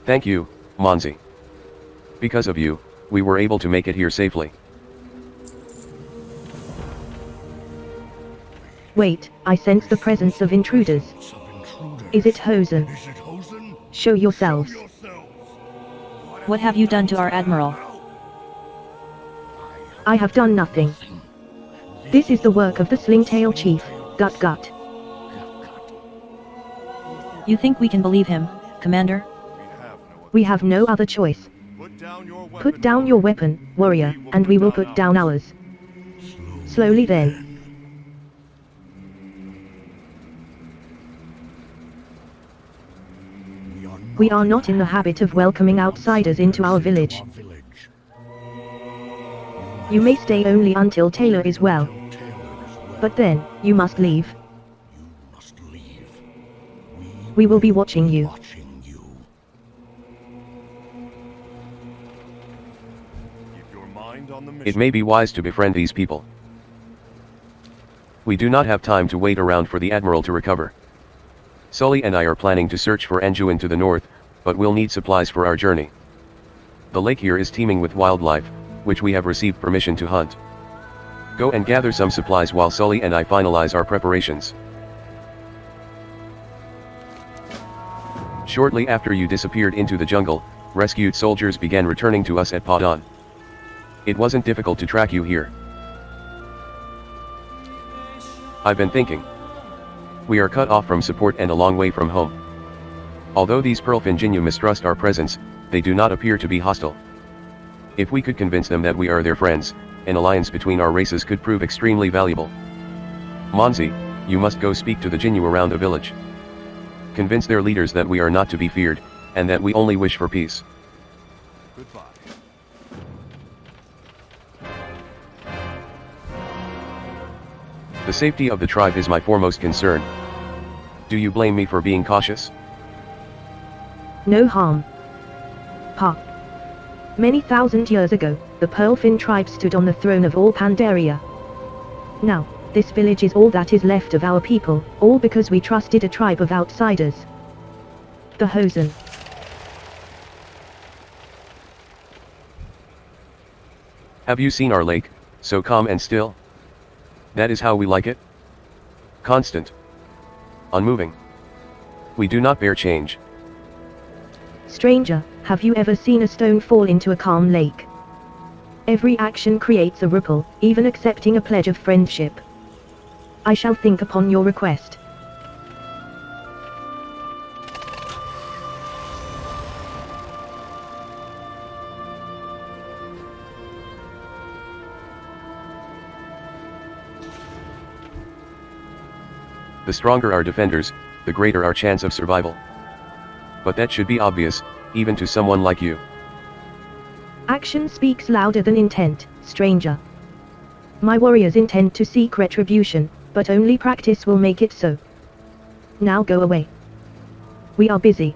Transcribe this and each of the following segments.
Thank you, Monzi. Because of you, we were able to make it here safely. Wait, I sense the presence of intruders. Is it Hosen? Show yourselves. What have you done to our admiral? I have done nothing. This is the work of the Slingtail Chief, Gut. You think we can believe him, Commander? We have no other choice. Put down your weapon, warrior, and we will put down ours. Slowly then. We are not in the habit of welcoming outsiders into our village. You may stay only until Taylor is well. But then, you must leave. We will be watching you. It may be wise to befriend these people. We do not have time to wait around for the Admiral to recover. Sully and I are planning to search for Anduin to the north, but we'll need supplies for our journey. The lake here is teeming with wildlife, which we have received permission to hunt. Go and gather some supplies while Sully and I finalize our preparations. Shortly after you disappeared into the jungle, rescued soldiers began returning to us at Padon. It wasn't difficult to track you here. I've been thinking. We are cut off from support and a long way from home. Although these Pearlfinginu mistrust our presence, they do not appear to be hostile. If we could convince them that we are their friends, an alliance between our races could prove extremely valuable. Monzi, you must go speak to the Jinnu around the village. Convince their leaders that we are not to be feared, and that we only wish for peace. Goodbye. The safety of the tribe is my foremost concern. Do you blame me for being cautious? No harm. Many thousand years ago, the Pearlfin tribe stood on the throne of all Pandaria. Now, this village is all that is left of our people, all because we trusted a tribe of outsiders. The Hosen. Have you seen our lake, so calm and still? That is how we like it? Constant. Unmoving. We do not bear change. Stranger, have you ever seen a stone fall into a calm lake? Every action creates a ripple, even accepting a pledge of friendship. I shall think upon your request. The stronger our defenders, the greater our chance of survival. But that should be obvious, even to someone like you. Action speaks louder than intent, stranger. My warriors intend to seek retribution, but only practice will make it so. Now go away. We are busy.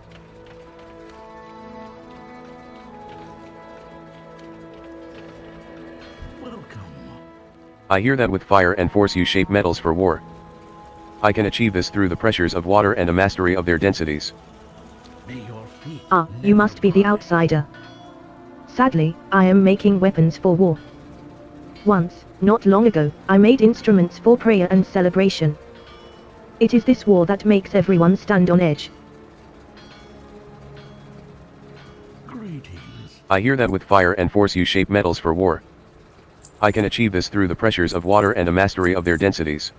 I hear that with fire and force you shape metals for war. I can achieve this through the pressures of water and a mastery of their densities. Ah, you must be the outsider. Sadly, I am making weapons for war. Once, not long ago, I made instruments for prayer and celebration. It is this war that makes everyone stand on edge. I hear that with fire and force you shape metals for war. I can achieve this through the pressures of water and a mastery of their densities.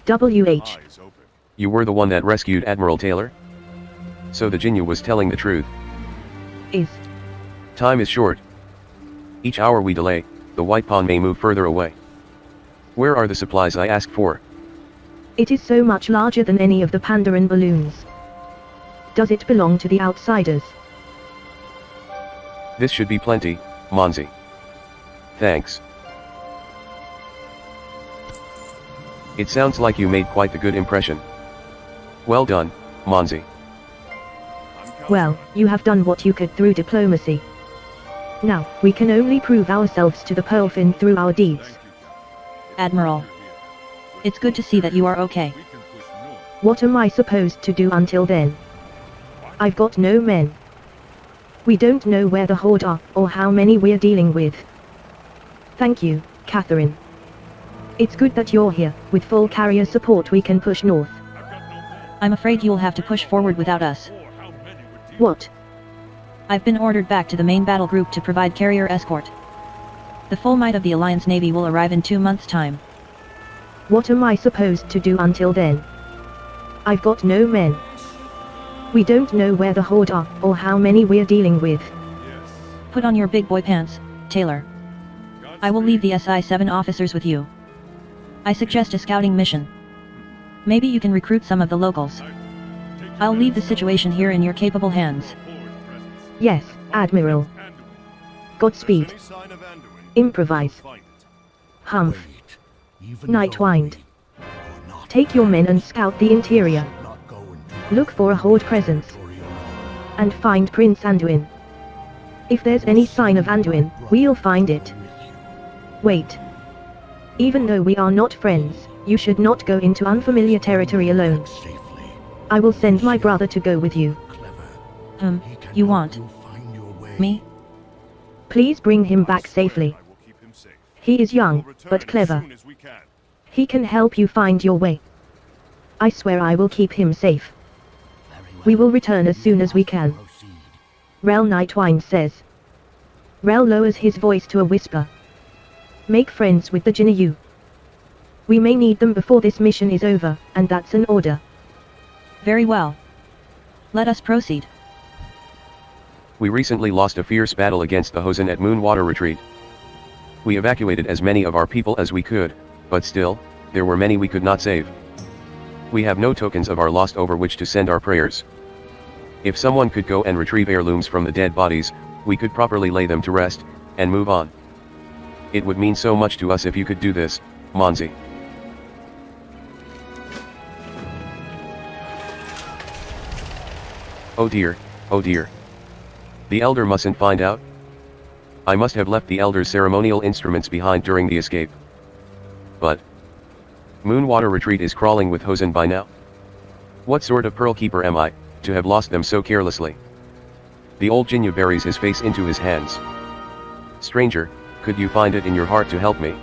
WH. You were the one that rescued Admiral Taylor? So the Jinyu was telling the truth. Is. Time is short. Each hour we delay, the White Pawn may move further away. Where are the supplies I asked for? It is so much larger than any of the Pandaren balloons. Does it belong to the outsiders? This should be plenty, Monzi. Thanks. It sounds like you made quite the good impression. Well done, Monzi. Well, you have done what you could through diplomacy. Now, we can only prove ourselves to the Pearlfin through our deeds. Admiral. It's good to see that you are okay. What am I supposed to do until then? I've got no men. We don't know where the Horde are, or how many we're dealing with. Thank you, Catherine. It's good that you're here. With full carrier support we can push north. I'm afraid you'll have to push forward without us. What? I've been ordered back to the main battle group to provide carrier escort. The full might of the Alliance Navy will arrive in 2 months' time. What am I supposed to do until then? I've got no men. We don't know where the Horde are, or how many we're dealing with. Put on your big boy pants, Taylor. I will leave the SI-7 officers with you. I suggest a scouting mission. Maybe you can recruit some of the locals. I'll leave the situation here in your capable hands. Yes, Admiral. Godspeed. Improvise. Humph. Nightwind. Take your men and scout the interior. Look for a Horde presence. And find Prince Anduin. If there's any sign of Anduin, we'll find it. Wait. Even though we are not friends, you should not go into unfamiliar territory alone. I will send my brother to go with you. You want me? Please bring him back safely. He is young, but clever. He can help you find your way. I swear I will keep him safe. We will return as soon as we can. Rel Nightwind says. Rel lowers his voice to a whisper. Make friends with the Jinyu. We may need them before this mission is over, and that's an order. Very well. Let us proceed. We recently lost a fierce battle against the Hosen at Moonwater Retreat. We evacuated as many of our people as we could, but still, there were many we could not save. We have no tokens of our lost over which to send our prayers. If someone could go and retrieve heirlooms from the dead bodies, we could properly lay them to rest, and move on. It would mean so much to us if you could do this, Monzi. Oh dear, oh dear. The Elder mustn't find out? I must have left the Elder's ceremonial instruments behind during the escape. But Moonwater Retreat is crawling with Hosen by now. What sort of Pearl Keeper am I, to have lost them so carelessly? The old Jinyu buries his face into his hands. Stranger, could you find it in your heart to help me?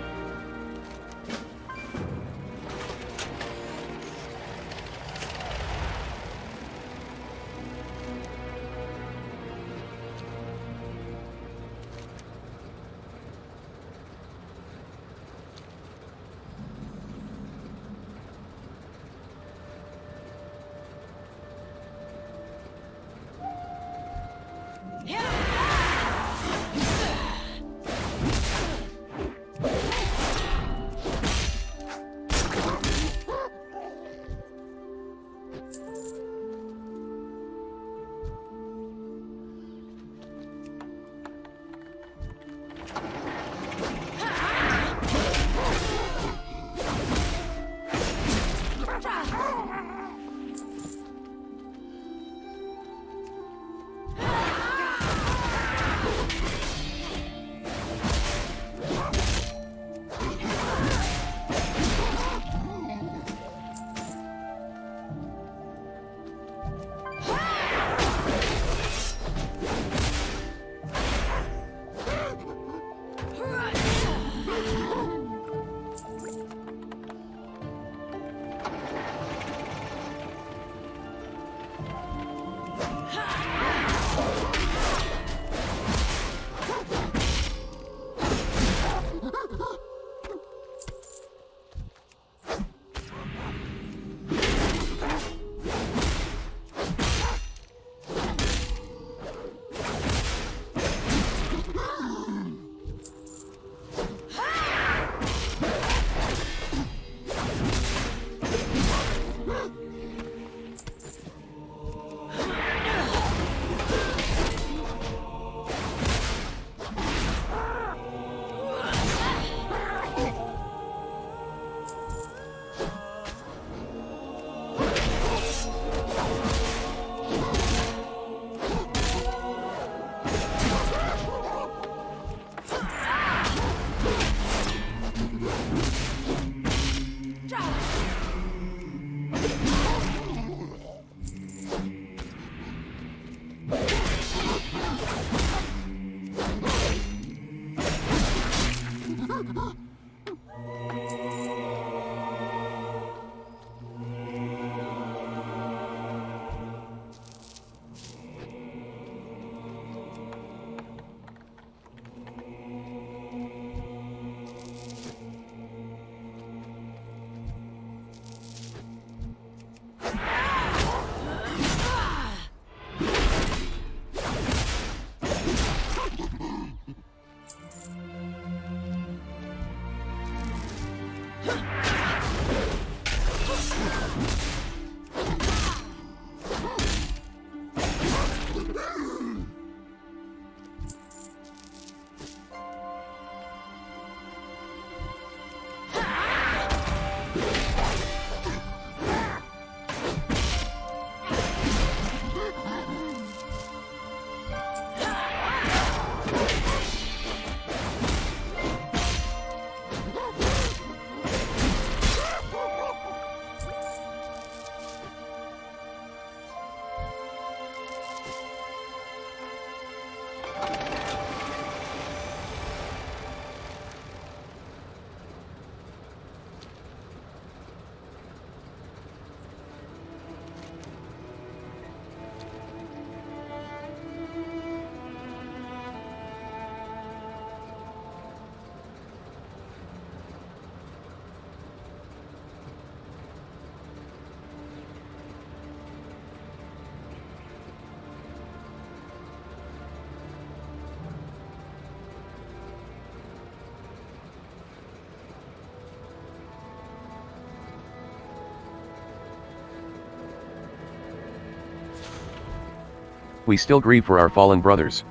We still grieve for our fallen brothers.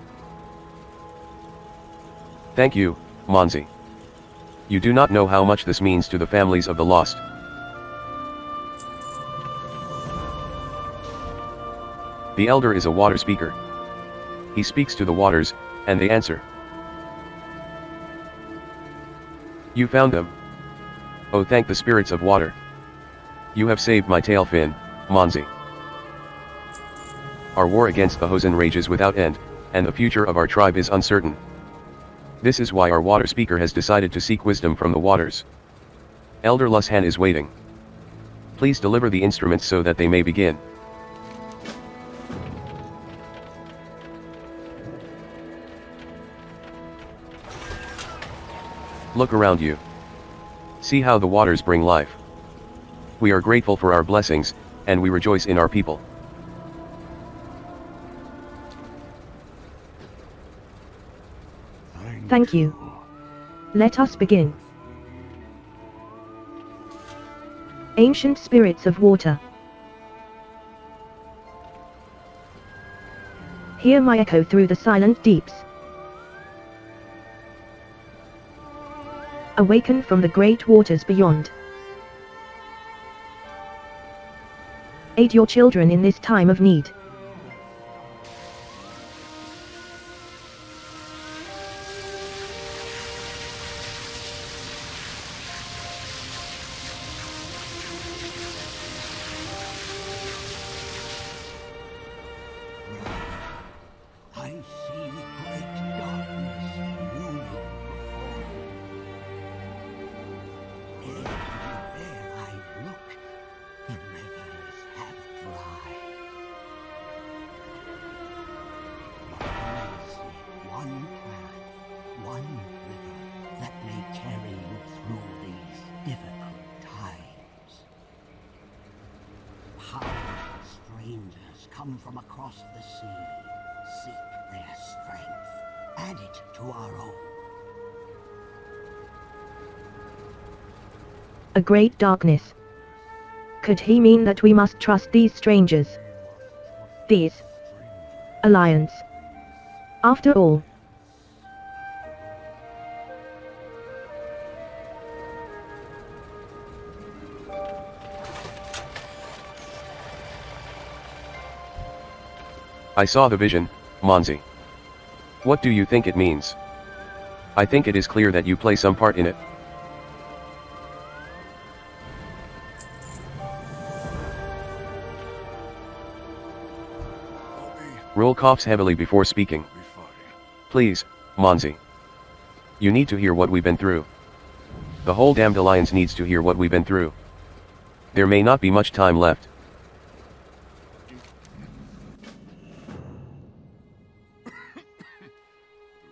Thank you, Monzi. You do not know how much this means to the families of the lost. The elder is a water speaker. He speaks to the waters, and they answer. You found them. Oh, thank the spirits of water. You have saved my tail fin, Monzi. Our war against the Hosen rages without end, and the future of our tribe is uncertain. This is why our water speaker has decided to seek wisdom from the waters. Elder Lushan is waiting. Please deliver the instruments so that they may begin. Look around you. See how the waters bring life. We are grateful for our blessings, and we rejoice in our people. Thank you. Let us begin. Ancient spirits of water, hear my echo through the silent deeps. Awaken from the great waters beyond. Aid your children in this time of need. Come from across the sea, seek their strength, add it to our own. A great darkness. Could he mean that we must trust these strangers? These alliance. After all. I saw the vision, Monzi. What do you think it means? I think it is clear that you play some part in it. Roll coughs heavily before speaking. Please, Monzi. You need to hear what we've been through. The whole damned alliance needs to hear what we've been through. There may not be much time left.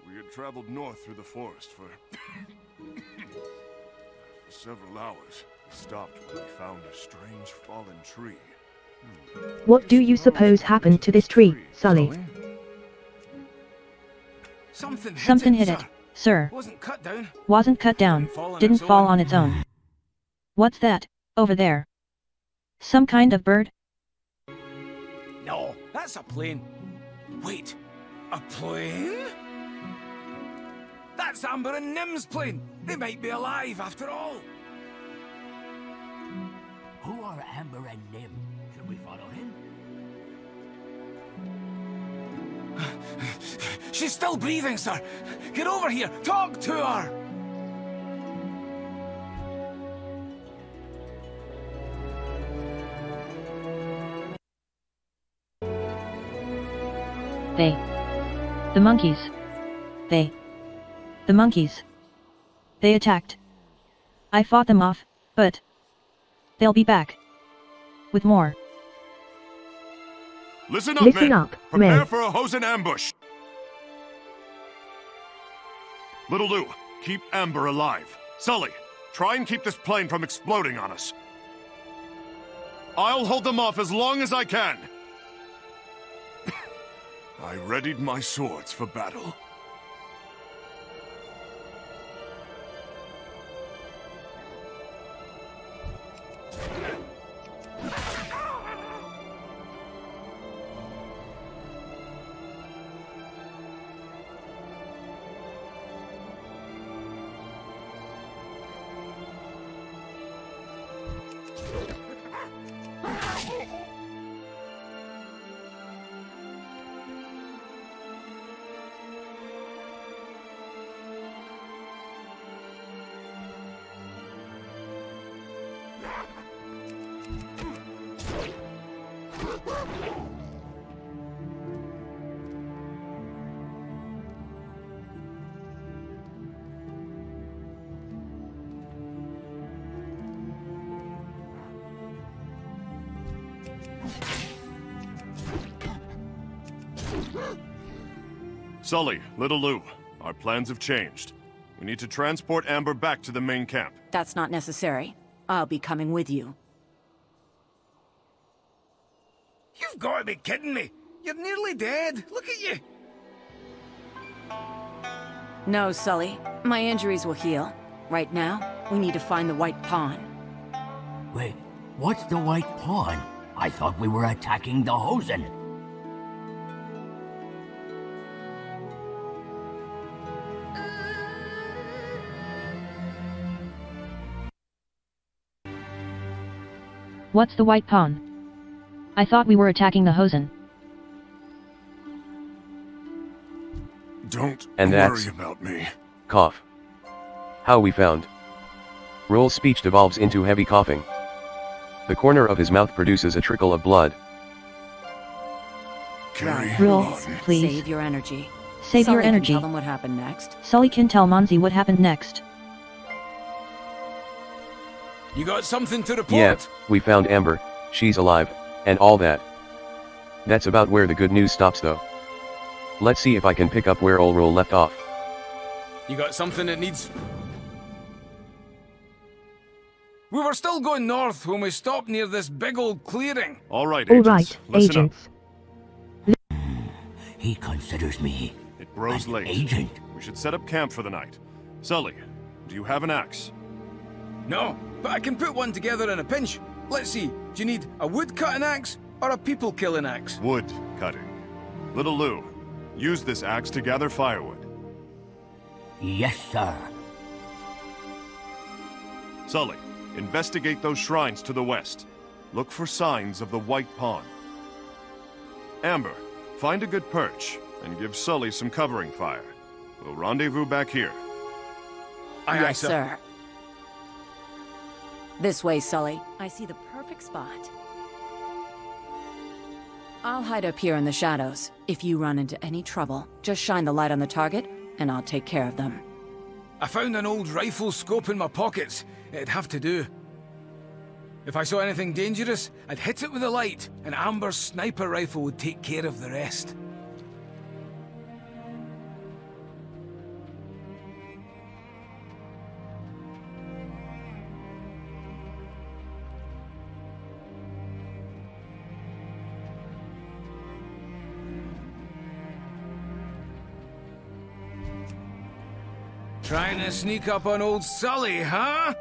We had traveled north through the forest for several hours. We stopped when we found a strange fallen tree. What do you suppose happened to this tree, Sully? Something hit it, sir. Wasn't cut down. Wasn't cut down. Didn't fall on its own. What's that, over there? Some kind of bird? No, that's a plane. Wait, a plane? That's Amber and Nim's plane. They might be alive after all. Who are Amber and Nim? Should we follow him? She's still breathing, sir. Get over here. Talk to her. The monkeys. The monkeys. They attacked. I fought them off, but they'll be back. With more. Listen up, Listen men. up, Prepare men. for a Hosen ambush. Little Lou, keep Amber alive. Sully, try and keep this plane from exploding on us. I'll hold them off as long as I can. I readied my swords for battle. Sully, Little Lou, our plans have changed. We need to transport Amber back to the main camp. That's not necessary. I'll be coming with you. You've got to be kidding me. You're nearly dead. Look at you. No, Sully. My injuries will heal. Right now, we need to find the White Pawn. Wait, what's the White Pawn? I thought we were attacking the Hosen. What's the White Pawn? I thought we were attacking the Hosen. Don't And worry that's- about me. Cough. How we found. Roll's speech devolves into heavy coughing. The corner of his mouth produces a trickle of blood. Carry Roll, on. please. Save your energy. Save Sully your can energy. tell them what happened next. Sully can tell Monzi what happened next. You got something to report? Yeah, we found Amber, she's alive, and all that. That's about where the good news stops though. Let's see if I can pick up where old Roll left off. You got something that needs... We were still going north when we stopped near this big old clearing. All right, All agents. right, Listen agents. He considers me up. It grows an late. agent. We should set up camp for the night. Sully, do you have an axe? No, but I can put one together in a pinch. Let's see, do you need a wood-cutting axe or a people-killing axe? Wood cutting. Little Lou, use this axe to gather firewood. Yes, sir. Sully, investigate those shrines to the west. Look for signs of the White Pawn. Amber, find a good perch and give Sully some covering fire. We'll rendezvous back here. Aye, Yes, sir. This way, Sully. I see the perfect spot. I'll hide up here in the shadows. If you run into any trouble, just shine the light on the target, and I'll take care of them. I found an old rifle scope in my pockets. It'd have to do. If I saw anything dangerous, I'd hit it with a light, and Amber's sniper rifle would take care of the rest. Trying to sneak up on old Sully, huh?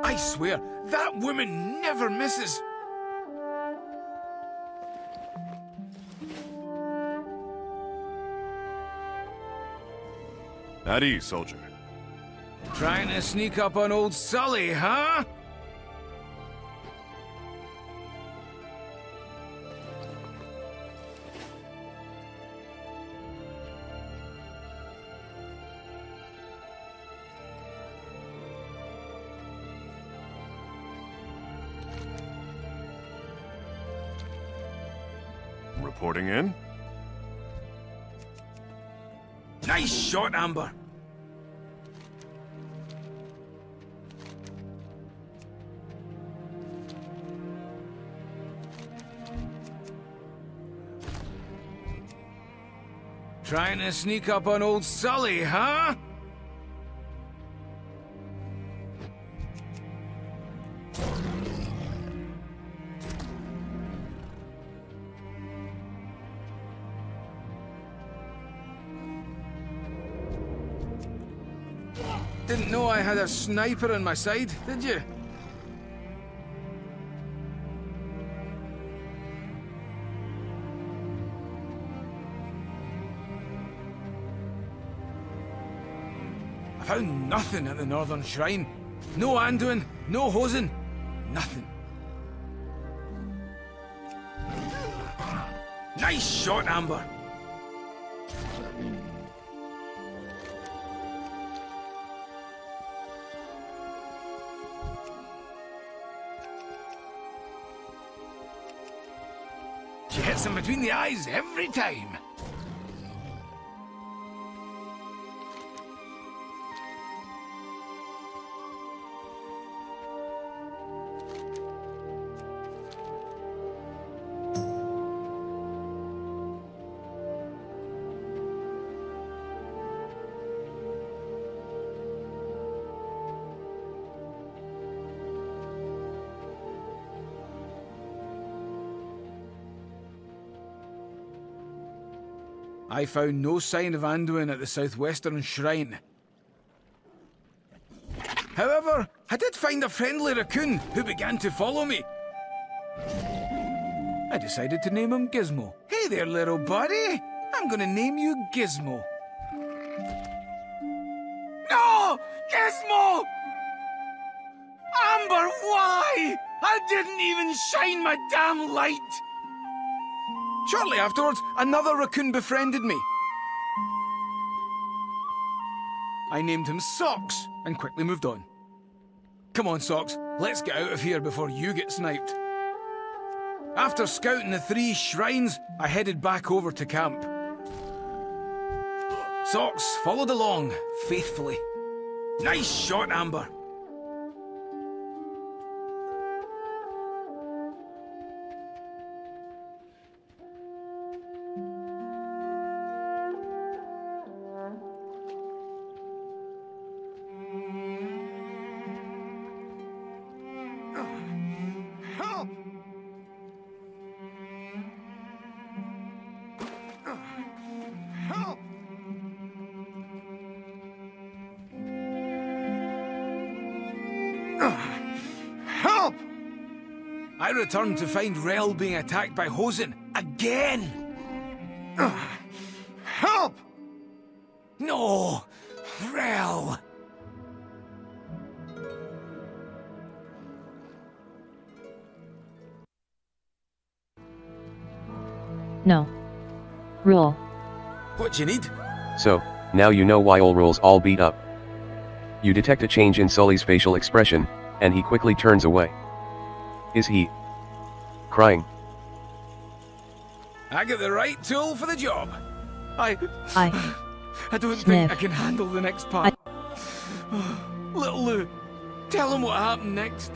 I swear, that woman never misses. At ease, soldier. Trying to sneak up on old Sully, huh? Reporting in? Nice shot, Amber. Trying to sneak up on old Sully, huh? Didn't know I had a sniper on my side, did you? I found nothing at the Northern Shrine. No Anduin, no Hosen, nothing. Nice shot, Amber. She hits him between the eyes every time. I found no sign of Anduin at the southwestern shrine. However, I did find a friendly raccoon who began to follow me. I decided to name him Gizmo. Hey there, little buddy. I'm gonna name you Gizmo. No! Gizmo! Amber, why? I didn't even shine my damn light! Shortly afterwards, another raccoon befriended me. I named him Socks and quickly moved on. Come on, Socks, let's get out of here before you get sniped. After scouting the 3 shrines, I headed back over to camp. Socks followed along, faithfully. Nice shot, Amber. Help! I returned to find Rel being attacked by Hosen again. Help! No, Rel. No. Rule. What you need? So, now you know why Ulrul's all beat up. You detect a change in Sully's facial expression, and he quickly turns away. Is he crying? I got the right tool for the job. I don't Sniff. think I can handle the next part. Little Lou, tell him what happened next.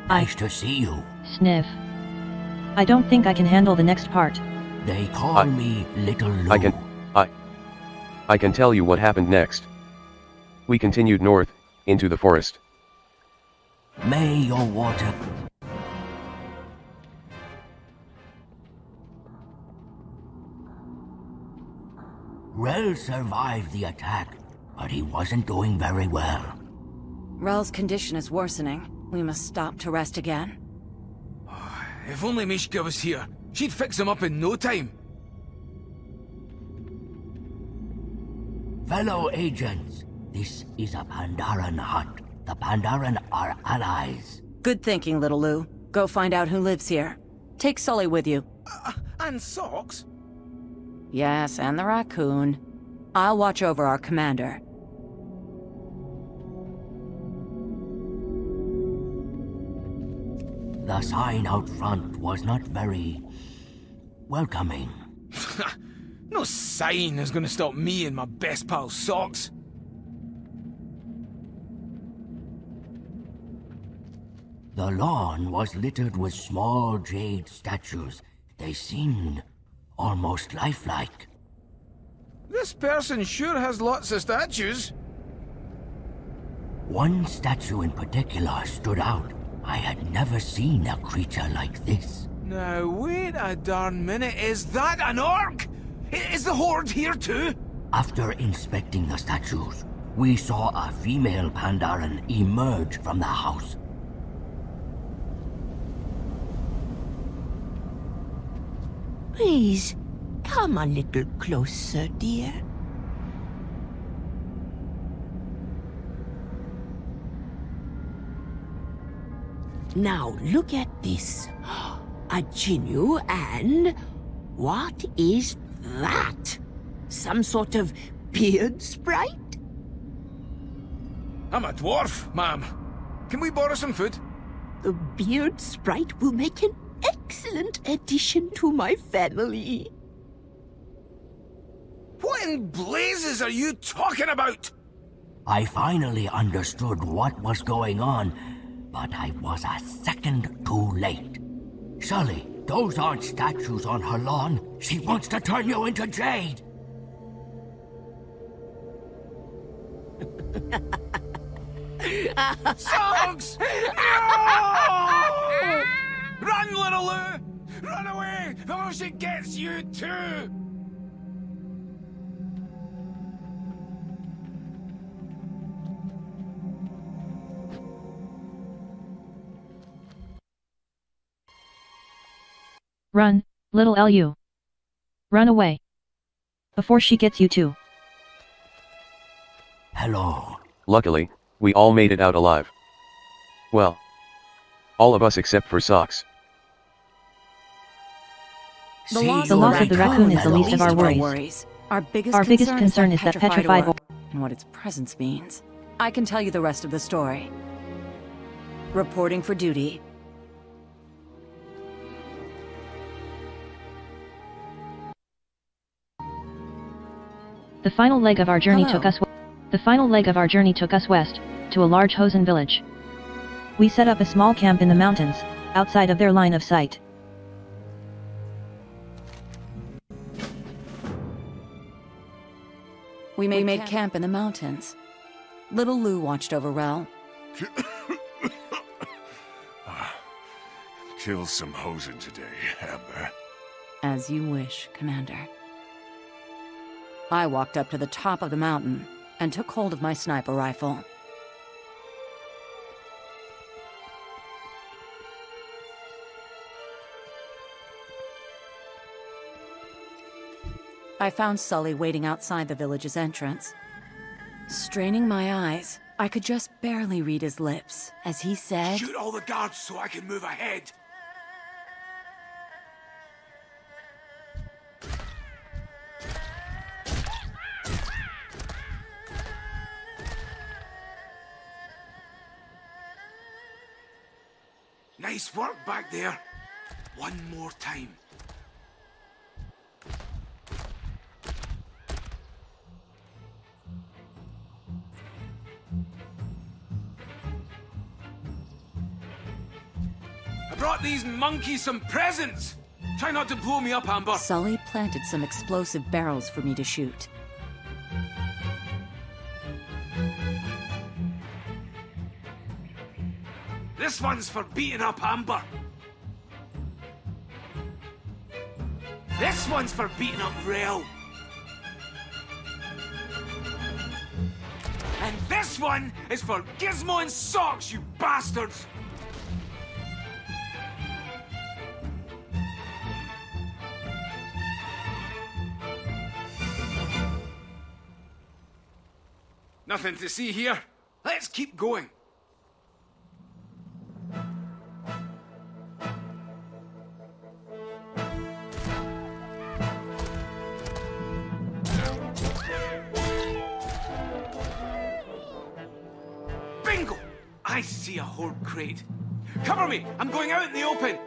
Nice to see you. Sniff. I don't think I can handle the next part. They call me Little Lou. I can tell you what happened next. We continued north, into the forest. May your water... Rel survived the attack, but he wasn't doing very well. Rel's condition is worsening. We must stop to rest again. If only Mishka was here, she'd fix him up in no time. Fellow agents, this is a Pandaren hunt. The Pandaren are allies. Good thinking, little Lou. Go find out who lives here. Take Sully with you. And Socks? Yes, and the Raccoon. I'll watch over our commander. The sign out front was not very... welcoming. No sign is gonna stop me and my best pal Socks. The lawn was littered with small jade statues. They seemed almost lifelike. This person sure has lots of statues. One statue in particular stood out. I had never seen a creature like this. Now, wait a darn minute. Is that an orc? Is the Horde here too? After inspecting the statues, we saw a female Pandaren emerge from the house. Please, come a little closer, dear. Now, look at this. A Jinnu and... what is that? Some sort of beard sprite? I'm a dwarf, ma'am. Can we borrow some food? The beard sprite will make an excellent addition to my family. What in blazes are you talking about? I finally understood what was going on, but I was a second too late. Sully, those aren't statues on her lawn. She wants to turn you into jade. Socks! No! Run, little Lou! Run away before she gets you too! Run, little Lu. Run away. Before she gets you too. Hello. Luckily, we all made it out alive. Well, all of us except for Socks. The loss of the raccoon is the least of our worries. Our biggest concern is that petrified orc and what its presence means. I can tell you the rest of the story. Reporting for duty. The final leg of our journey Hello. took us west, to a large Hosen village. We set up a small camp in the mountains, outside of their line of sight. We made camp in the mountains. Little Lou watched over Rel. Kill some Hosen today, Amber. As you wish, Commander. I walked up to the top of the mountain and took hold of my sniper rifle. I found Sully waiting outside the village's entrance. Straining my eyes, I could just barely read his lips, as he said... Shoot all the guards so I can move ahead. Nice work back there. One more time. I brought these monkeys some presents. Try not to blow me up, Amber. Sully planted some explosive barrels for me to shoot. This one's for beating up Amber. This one's for beating up Rail. And this one is for Gizmo and Socks, you bastards! Nothing to see here. Let's keep going. Bingo! I see a horde crate. Cover me! I'm going out in the open!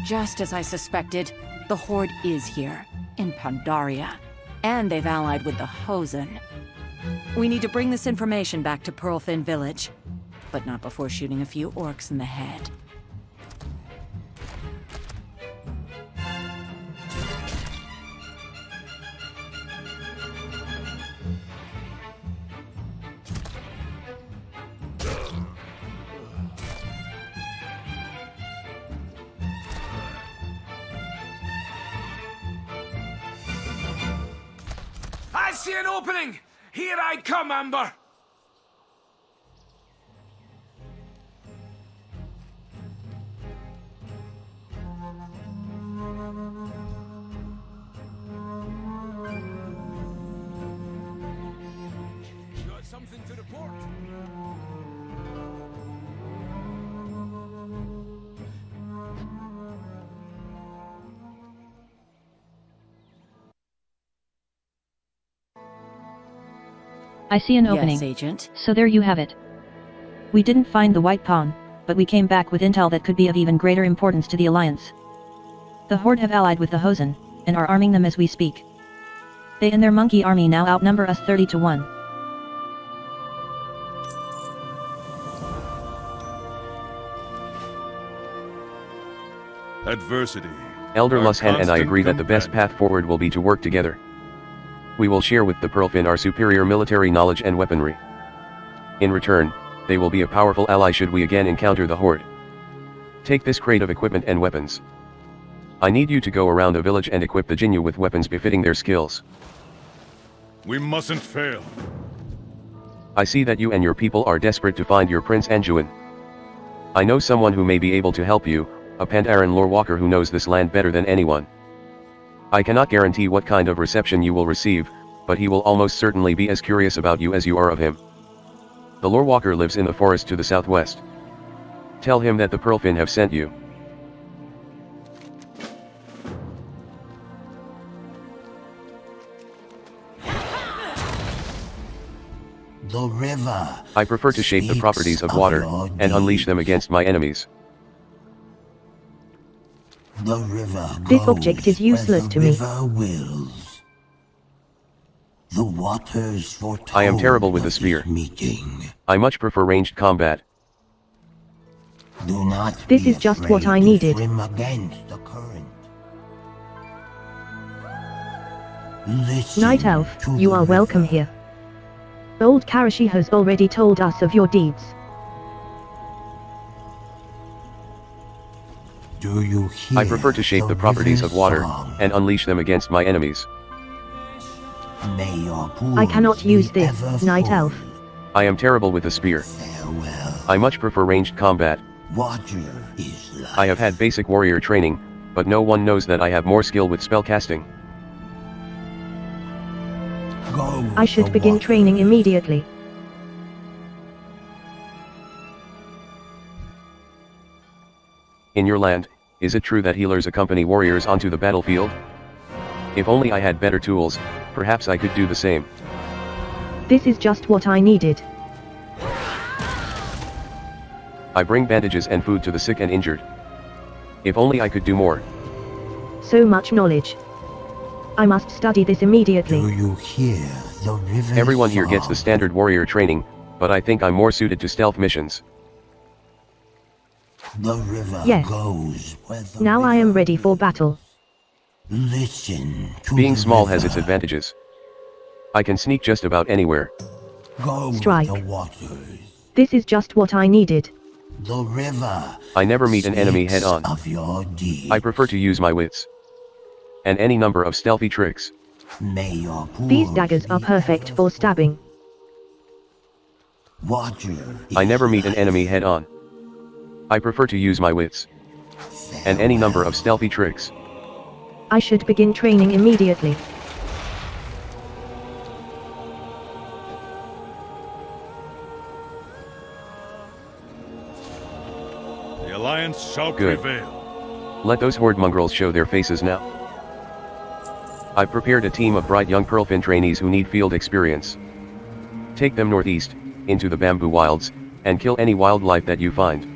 Just as I suspected, the Horde is here, in Pandaria, and they've allied with the Hosen. We need to bring this information back to Pearlfin Village, but not before shooting a few orcs in the head. I see an opening! Here I come, Amber! Got something to report? I see an opening. Yes, Agent. So there you have it. We didn't find the White Pawn, but we came back with intel that could be of even greater importance to the Alliance. The Horde have allied with the Hosen, and are arming them as we speak. They and their monkey army now outnumber us 30 to 1. Adversity. Elder Our Lushan and I agree that the best constant path forward will be to work together. We will share with the Pearlfin our superior military knowledge and weaponry. In return, they will be a powerful ally should we again encounter the Horde. Take this crate of equipment and weapons. I need you to go around the village and equip the Jinyu with weapons befitting their skills. We mustn't fail. I see that you and your people are desperate to find your Prince Anjuin. I know someone who may be able to help you, a Pandaran lore walker who knows this land better than anyone. I cannot guarantee what kind of reception you will receive, but he will almost certainly be as curious about you as you are of him. The lore walker lives in the forest to the southwest. Tell him that the Pearlfin have sent you. The river. I prefer to shape the properties of water, and unleash them against my enemies. The river This goes object is useless where to the me. river wills. The waters foretold I am terrible with the of spear. this meeting. I much prefer ranged combat. Do not This be is just afraid what I to needed. swim against the current. Night Elf, you are welcome here. Old Karashi has already told us of your deeds. Do you hear? I prefer to shape the properties of water, song? and unleash them against my enemies. May your I cannot pools use be this, ever Night full. Elf. I am terrible with the spear. Farewell. I much prefer ranged combat. Water is life. I have had basic warrior training, but no one knows that I have more skill with spellcasting. Go with I should the begin water. training immediately. In your land, is it true that healers accompany warriors onto the battlefield? If only I had better tools, perhaps I could do the same. This is just what I needed. I bring bandages and food to the sick and injured. If only I could do more. So much knowledge. I must study this immediately. Do you hear the river? Everyone here gets the standard warrior training, but I think I'm more suited to stealth missions. The river Yes. goes where the Now I am river ready for battle. Listen to Being the small river. has its advantages. I can sneak just about anywhere. Go with Strike. the waters. This is just what I needed. The river. I never meet an enemy speaks head-on. Of your deeds. I prefer to use my wits. And any number of stealthy tricks. May your These pools daggers are be perfect for stabbing. Water. I is never meet an life. enemy head-on. I prefer to use my wits. And any number of stealthy tricks. I should begin training immediately. The Alliance shall Good. prevail. Let those horde mongrels show their faces now. I've prepared a team of bright young Pearlfin trainees who need field experience. Take them northeast, into the bamboo wilds, and kill any wildlife that you find.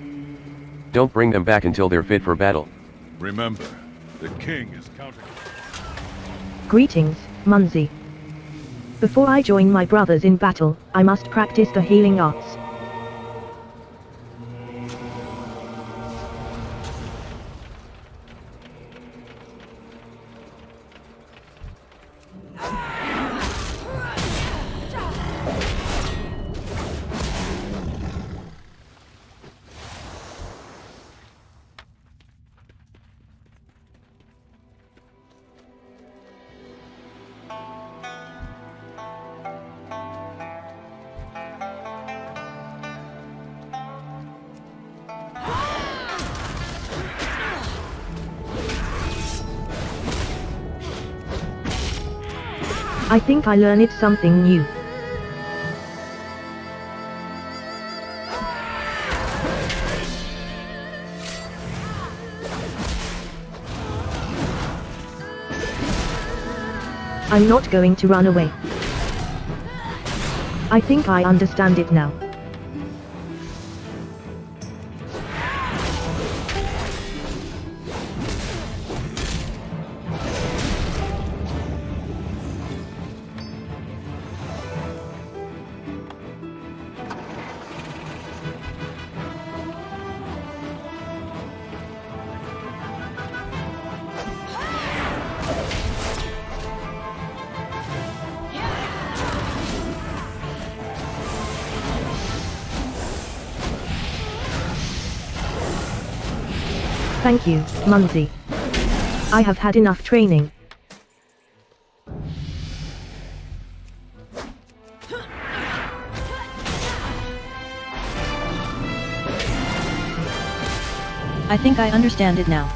Don't bring them back until they're fit for battle. Remember, the king is counting. Greetings, Munzi. Before I join my brothers in battle, I must practice the healing arts. I think I learned something new. I'm not going to run away. I think I understand it now. Thank you, Munzi. I have had enough training. I think I understand it now.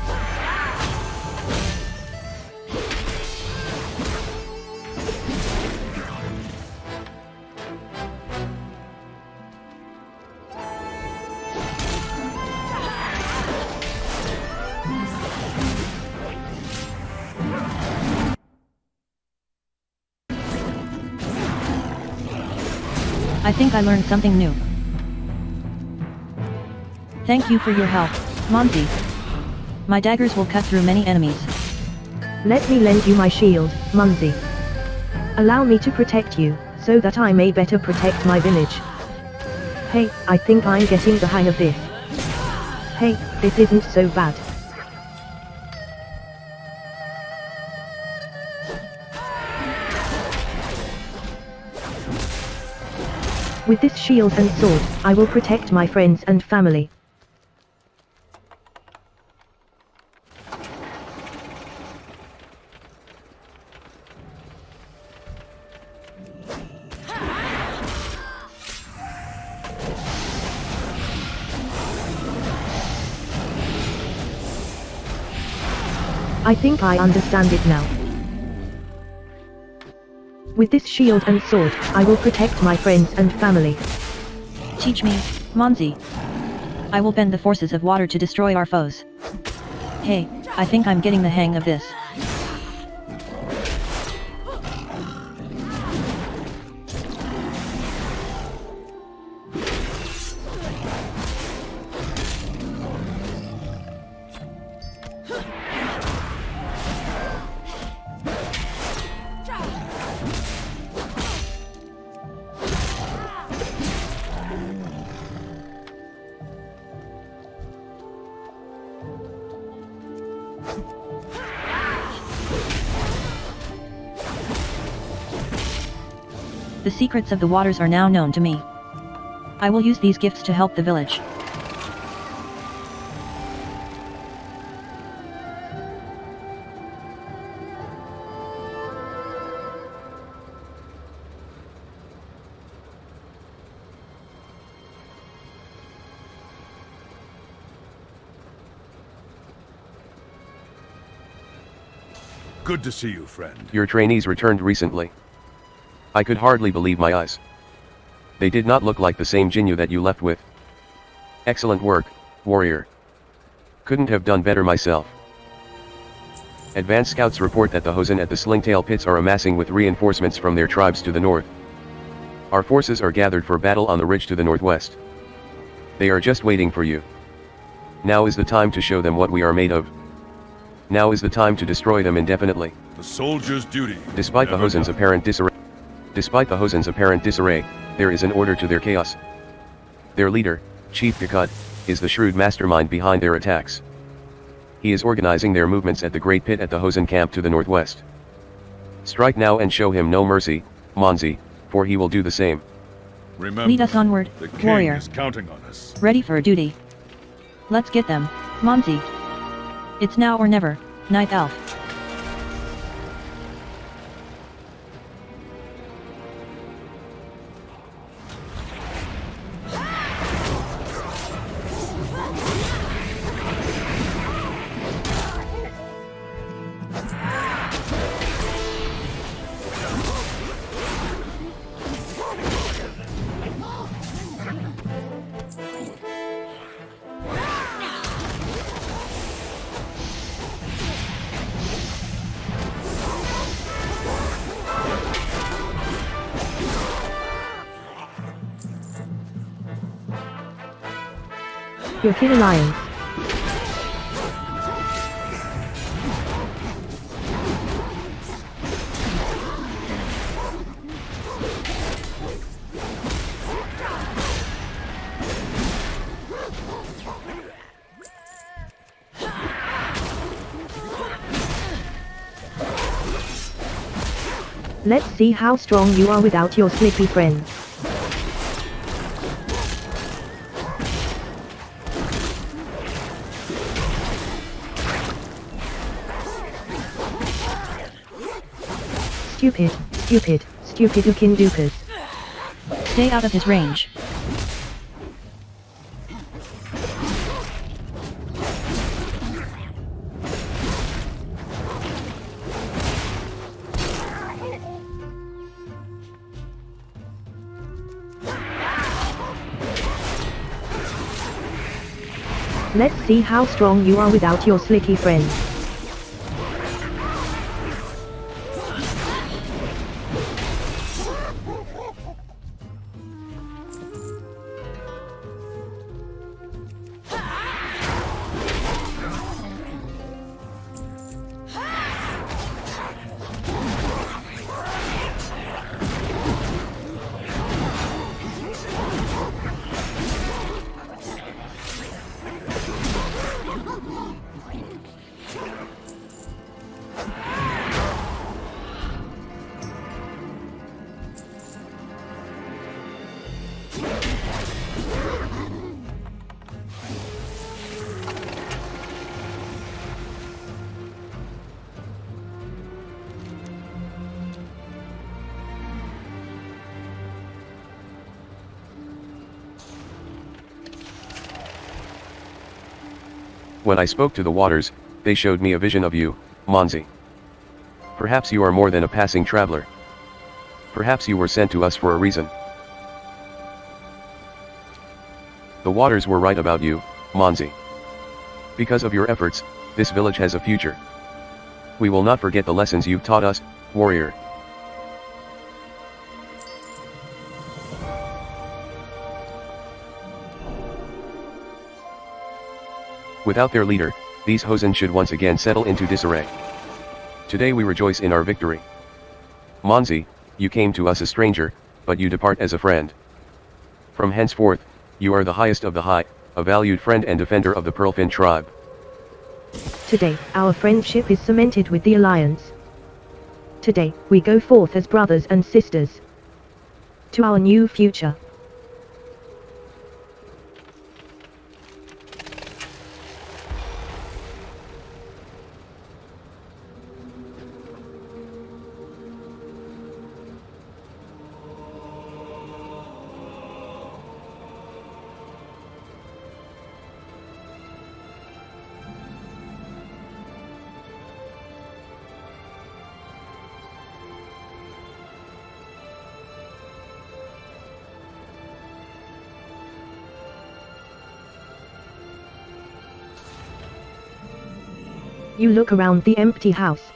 I think I learned something new. Thank you for your help, Monty. My daggers will cut through many enemies. Let me lend you my shield, Munzi. Allow me to protect you, so that I may better protect my village. Hey, I think I'm getting the hang of this. Hey, this isn't so bad. With this shield and sword, I will protect my friends and family. I think I understand it now. With this shield and sword, I will protect my friends and family. Teach me, Monzi. I will bend the forces of water to destroy our foes. Hey, I think I'm getting the hang of this. The secrets of the waters are now known to me. I will use these gifts to help the village. Good to see you, friend. Your trainees returned recently. I could hardly believe my eyes. They did not look like the same Jinyu that you left with. Excellent work, warrior. Couldn't have done better myself. Advance scouts report that the Hosen at the Slingtail pits are amassing with reinforcements from their tribes to the north. Our forces are gathered for battle on the ridge to the northwest. They are just waiting for you. Now is the time to show them what we are made of. Now is the time to destroy them indefinitely. The soldier's duty. Despite the Hosen's apparent disarray, there is an order to their chaos. Their leader, Chief Kakut, is the shrewd mastermind behind their attacks. He is organizing their movements at the Great Pit at the Hosen camp to the northwest. Strike now and show him no mercy, Monzi, for he will do the same. Remember, lead us onward, the king warrior. is counting on us. Ready for duty. Let's get them, Monzi. It's now or never, Night Elf. Your Kid Alliance. Let's see how strong you are without your slippy friends. Stupid looking dupers. Stay out of his range. Let's see how strong you are without your slicky friends. When I spoke to the waters, they showed me a vision of you, Monzi. Perhaps you are more than a passing traveler. Perhaps you were sent to us for a reason. The waters were right about you, Monzi. Because of your efforts, this village has a future. We will not forget the lessons you've taught us, warrior. Without their leader, these Hosen should once again settle into disarray. Today we rejoice in our victory. Monzi, you came to us a stranger, but you depart as a friend. From henceforth, you are the highest of the high, a valued friend and defender of the Pearlfin tribe. Today, our friendship is cemented with the Alliance. Today, we go forth as brothers and sisters to our new future. You look around the empty house.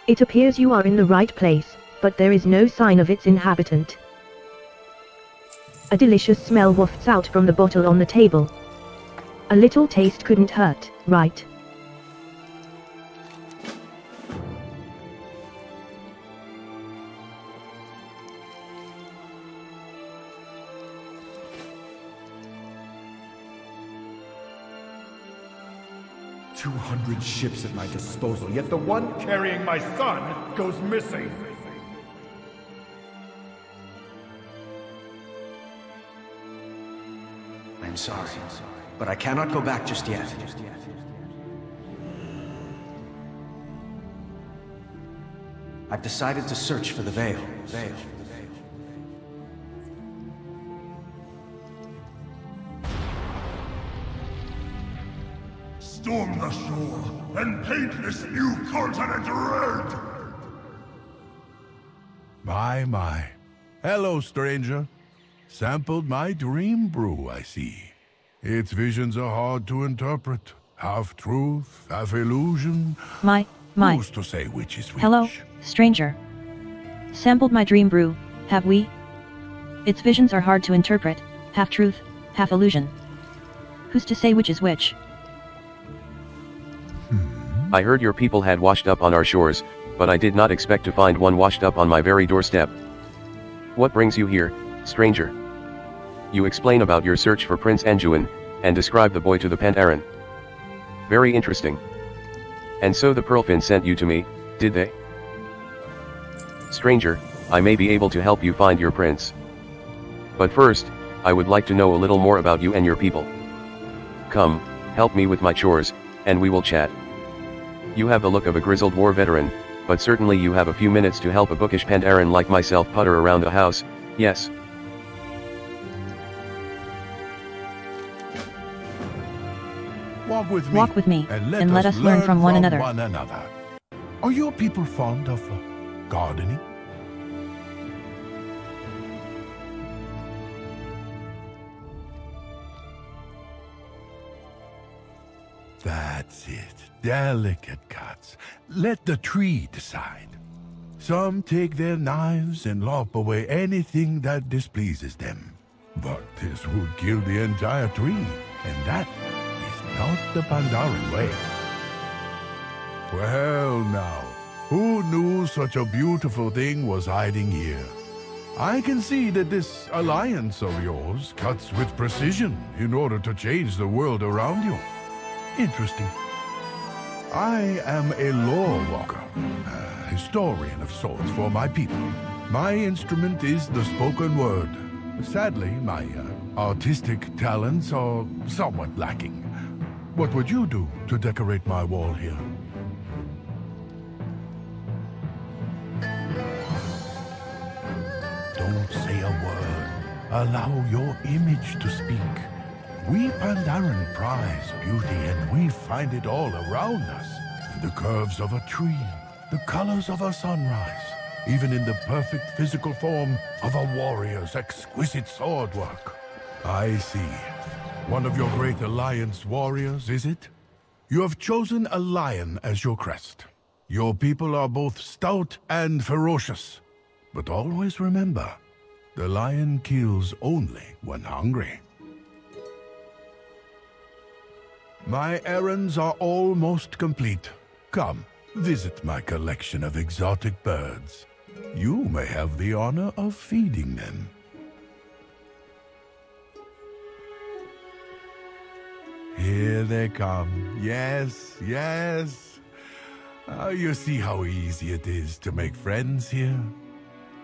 It appears you are in the right place, but there is no sign of its inhabitant. A delicious smell wafts out from the bottle on the table. A little taste couldn't hurt, right? "200 ships at my disposal, yet the one carrying my son goes missing. I'm sorry, but I cannot go back just yet. I've decided to search for the Veil. Storm the shore and paint this new continent red! My. Hello, stranger. Sampled my dream brew, I see. Its visions are hard to interpret. Half truth, half illusion. My. Who's to say which is which? Hello, stranger. Sampled my dream brew, have we? Its visions are hard to interpret, half truth, half illusion. Who's to say which is which? I heard your people had washed up on our shores, but I did not expect to find one washed up on my very doorstep. What brings you here, stranger? You explain about your search for Prince Anjuin, and describe the boy to the Pandaran. Very interesting. And so the Pearlfin sent you to me, did they? Stranger, I may be able to help you find your prince. But first, I would like to know a little more about you and your people. Come, help me with my chores, and we will chat. You have the look of a grizzled war veteran, but certainly you have a few minutes to help a bookish Pandaran like myself putter around the house, yes. Walk with me, and let us learn from one another. Are your people fond of gardening? That's it. Delicate cuts. Let the tree decide. Some take their knives and lop away anything that displeases them. But this would kill the entire tree, and that is not the Pandaran way. Well now, who knew such a beautiful thing was hiding here? I can see that this alliance of yours cuts with precision in order to change the world around you. Interesting. I am a lore walker, a historian of sorts for my people. My instrument is the spoken word. Sadly, my artistic talents are somewhat lacking. What would you do to decorate my wall here? Don't say a word. Allow your image to speak. We Pandaren prize beauty, and we find it all around us. In the curves of a tree, the colors of a sunrise, even in the perfect physical form of a warrior's exquisite sword work. I see. One of your great Alliance warriors, is it? You have chosen a lion as your crest. Your people are both stout and ferocious. But always remember, the lion kills only when hungry. My errands are almost complete. Come, visit my collection of exotic birds. You may have the honor of feeding them. Here they come. Yes, yes. You see how easy it is to make friends here?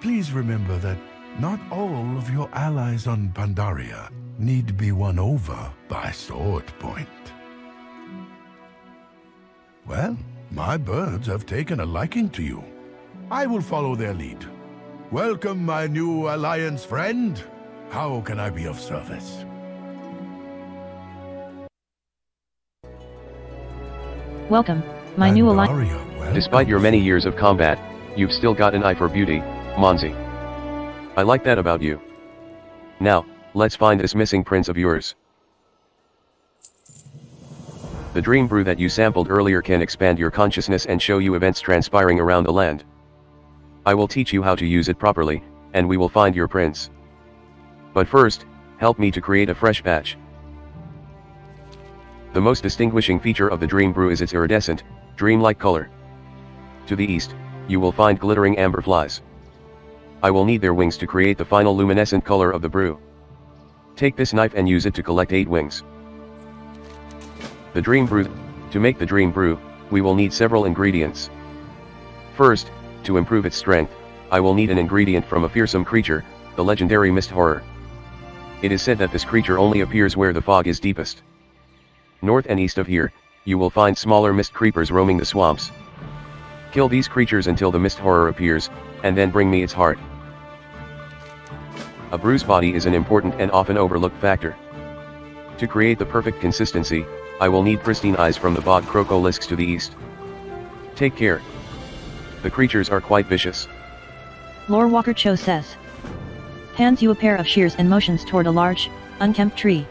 Please remember that not all of your allies on Pandaria need be won over by sword point. Well, my birds have taken a liking to you. I will follow their lead. Welcome, my new Alliance friend. How can I be of service? Welcome, my new Alliance. Despite your many years of combat, you've still got an eye for beauty, Monzi. I like that about you. Now, let's find this missing prince of yours. The dream brew that you sampled earlier can expand your consciousness and show you events transpiring around the land. I will teach you how to use it properly, and we will find your prince. But first, help me to create a fresh batch. The most distinguishing feature of the dream brew is its iridescent, dreamlike color. To the east, you will find glittering amber flies. I will need their wings to create the final luminescent color of the brew. Take this knife and use it to collect 8 wings. The dream brew. To make the dream brew, we will need several ingredients. First, to improve its strength, I will need an ingredient from a fearsome creature, the legendary Mist Horror. It is said that this creature only appears where the fog is deepest. North and east of here, you will find smaller mist creepers roaming the swamps. Kill these creatures until the Mist Horror appears, and then bring me its heart. A brew's body is an important and often overlooked factor. To create the perfect consistency, I will need pristine eyes from the bog Crocolisk's to the east. Take care. The creatures are quite vicious. Lore Walker Cho says. Hands you a pair of shears and motions toward a large, unkempt tree.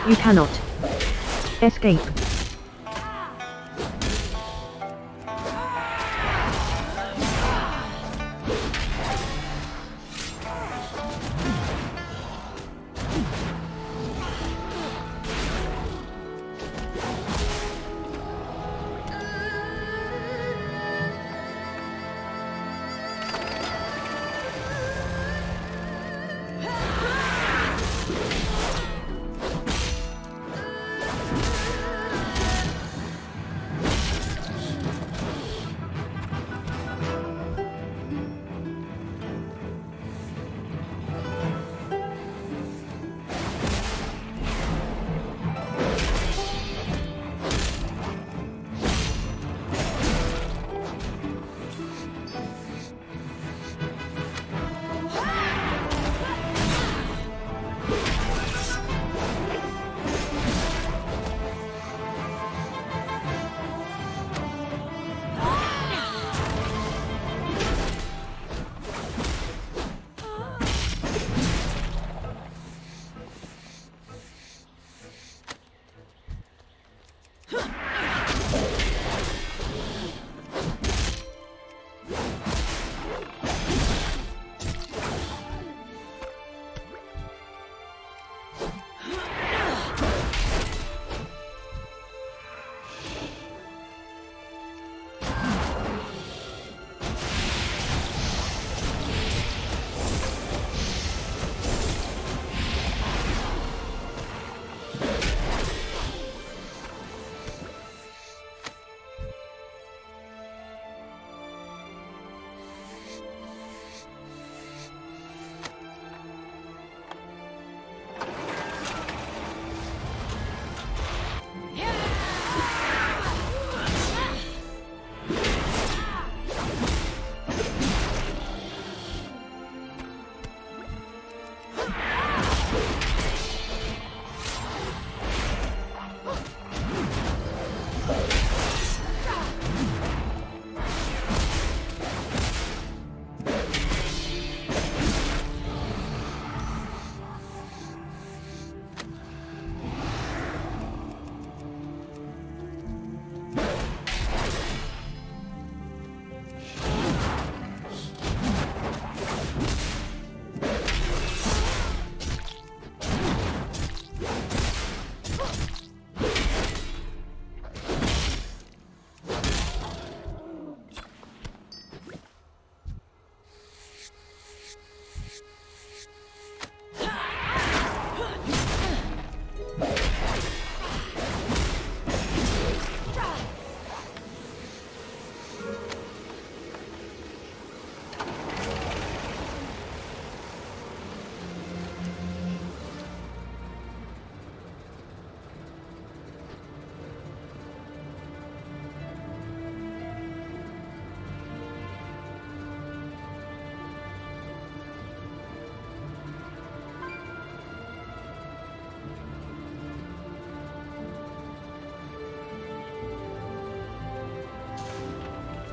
You cannot escape.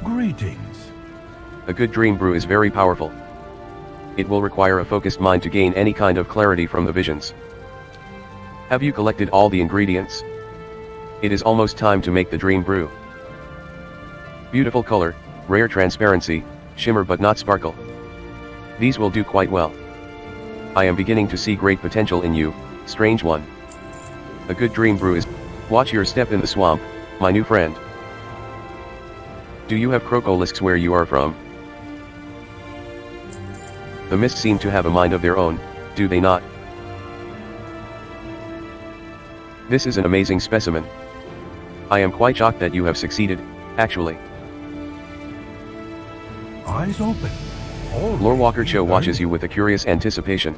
Greetings. A good dream brew is very powerful. It will require a focused mind to gain any kind of clarity from the visions. Have you collected all the ingredients? It is almost time to make the dream brew. Beautiful color, rare transparency, shimmer but not sparkle. These will do quite well. I am beginning to see great potential in you, strange one. A good dream brew is... Watch your step in the swamp, my new friend. Do you have crocolisks where you are from? The mists seem to have a mind of their own, do they not? This is an amazing specimen. I am quite shocked that you have succeeded, actually. Eyes open. Lorewalker Cho watches you with a curious anticipation.